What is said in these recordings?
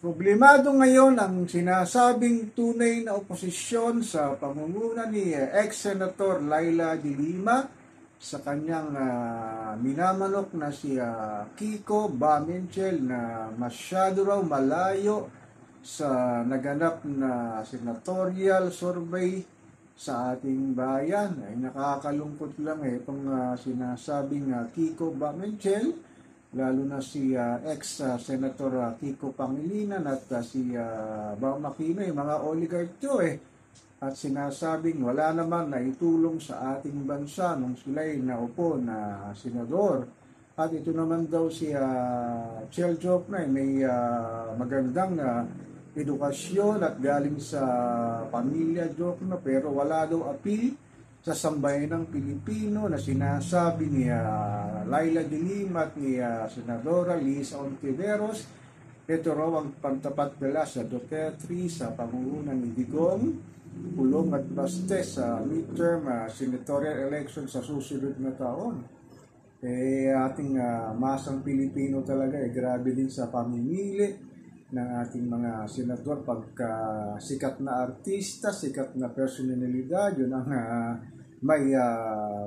Problemado ngayon ang sinasabing tunay na oposisyon sa pamumuno ni ex-senator Laila de Lima sa kanyang minamanok na si Kiko Bamenchel na masyado raw malayo sa naganap na senatorial survey sa ating bayan. Ay nakakalungkot lang itong sinasabing Kiko Bamenchel, lalo na si ex-senator Kiko Pangilinan at si Bam Aquino, yung mga oligarch to at sinasabing wala naman na itulong sa ating bansa nung sila'y naupo na senador. At ito naman daw si Chel Joknay may magandang edukasyon at galing sa pamilya Jokno, pero wala daw appeal sa sambayanang Pilipino na sinasabi ni Laila de Lima at ni Senadora Lisa Ontiveros. Ito raw ang pantapat nila sa Duterte sa pangunguna ni Digong, Pulong at Bastes sa midterm senatorial election sa susunod na taon. Ating masang Pilipino talaga grabe din sa pamimili ng ating mga senador. Pagka sikat na artista, sikat na personalidad, yun ang may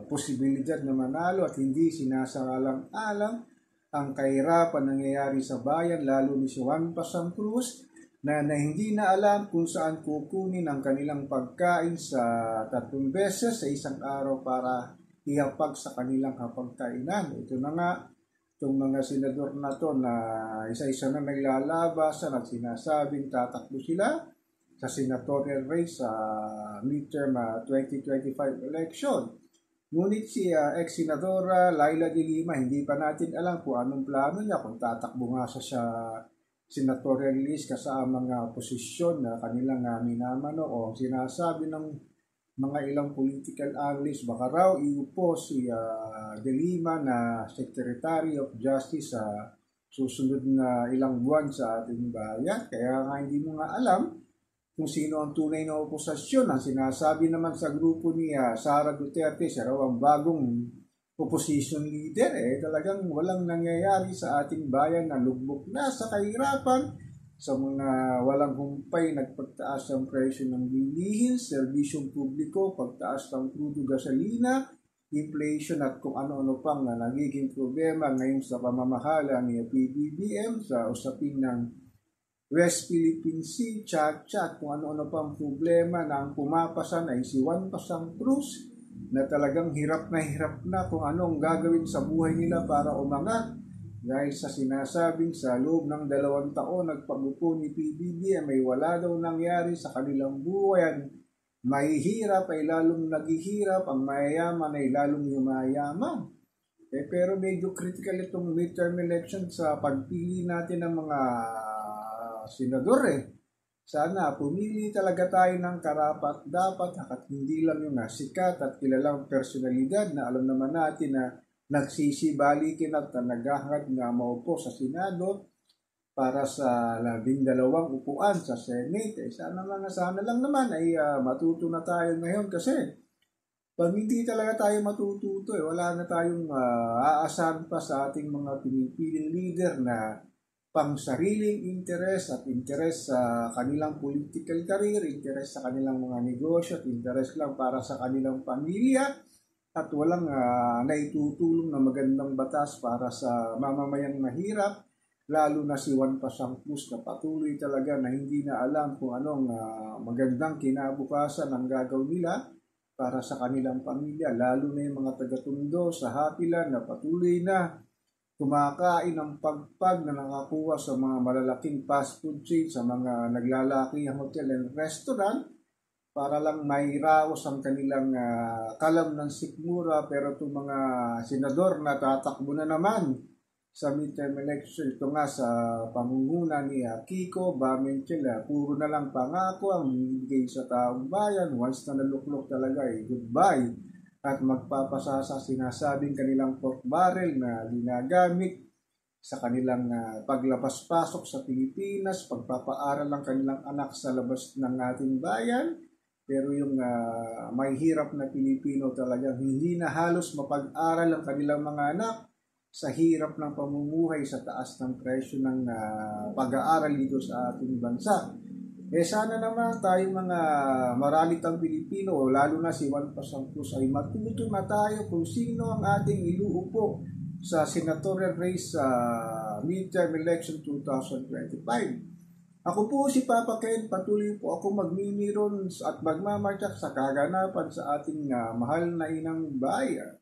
posibilidad na manalo at hindi sinasalang-alang ang kahirapan nangyayari sa bayan, lalo ni si Juan Pasang Cruz na hindi na alam kung saan kukunin ang kanilang pagkain sa 3 beses sa isang araw para ihapag sa kanilang hapagkainan. Ito na nga, itong mga senador na to na isa-isa na naglalabasan at sinasabing tatakbo sila sa senatorial race sa midterm 2025 election. Ngunit si ex-senadora Laila de Lima, hindi pa natin alam kung anong plano niya, kung tatakbo nga sa senatorial list kasama mga posisyon na kanilang minamano o sinasabi ng mga ilang political analysts, baka raw iupo si de Lima na Secretary of Justice sa susunod na ilang buwan sa ating bayan. Kaya nga hindi mo nga alam kung sino ang tunay na oposisyon. Ang sinasabi naman sa grupo ni Sara Duterte, siya raw ang bagong opposition leader. Talagang walang nangyayari sa ating bayan na lugmok na sa kahirapan, sa mga walang humpay, nagpagtaas ang presyo ng bilihin, serbisyong publiko, pagtaas ng crudo gasolina, inflation at kung ano-ano pang na nagiging problema ngayon sa pamamahala ni PBBM sa usapin ng West Philippine Sea, Chat, kung ano-ano pang problema na ang pumapasan ay si Juan Pasang Cruz na talagang hirap na kung anong gagawin sa buhay nila para umangat dahil sa sinasabing sa loob ng 2 taon nagpagupo ni PBBM ay wala daw nangyari sa kanilang buhay. Mahihirap ay lalong naghihirap, ang mayayaman ay lalong yumayaman. Pero medyo critical itong midterm election sa pagpili natin ng mga senador. Sana pumili talaga tayo ng karapat-dapat at hindi lang yung sikat at kilalang personalidad na alam naman natin na nagsisibalikin at naghahangad na maupo sa Senado para sa 12 upuan sa Senate. Sana lang naman ay matuto na tayo ngayon kasi pag hindi talaga tayo matututo, wala na tayong aasahan pa sa ating mga pinipiling leader na pang sariling interes at interes sa kanilang political career, interes sa kanilang mga negosyo at interes lang para sa kanilang pamilya at walang naitutulong na magandang batas para sa mamamayang mahirap, lalo na si Juan Pasang Cruz na patuloy talaga na hindi na alam kung anong magandang kinabukasan ang gagawin nila para sa kanilang pamilya, lalo na yung mga taga-Tondo sa Hapilan na patuloy na kumakain ng pagpag na nakakuha sa mga malalaking fast food chain, sa mga naglalakihang hotel and restaurant para lang mairaos ang kanilang kalam ng sikmura. Pero itong mga senador na tatakbo na naman sa midterm election, ito nga sa pangunguna ni Kiko Bamenchel, puro na lang pangako ang bibigay sa taong bayan. Once na naluklok talaga goodbye at magpapasasa sinasabing kanilang pork barrel na ginagamit sa kanilang paglapas-pasok sa Pilipinas, pagpapaaral ng kanilang anak sa labas ng ating bayan. Pero yung may hirap na Pilipino talagang hindi na halos mapag-aral ang kanilang mga anak sa hirap ng pamumuhay, sa taas ng presyo ng pag-aaral dito sa ating bansa. Sana naman tayong mga maralitang Pilipino, lalo na si Juan Pasangkus, ay matuto na tayo kung sino ang ating iluupo sa senatorial race sa midterm election 2025. Ako po si Papa Ken, patuloy po ako magmimiron at magmamartsak sa kaganapan sa ating mahal na inang bayan.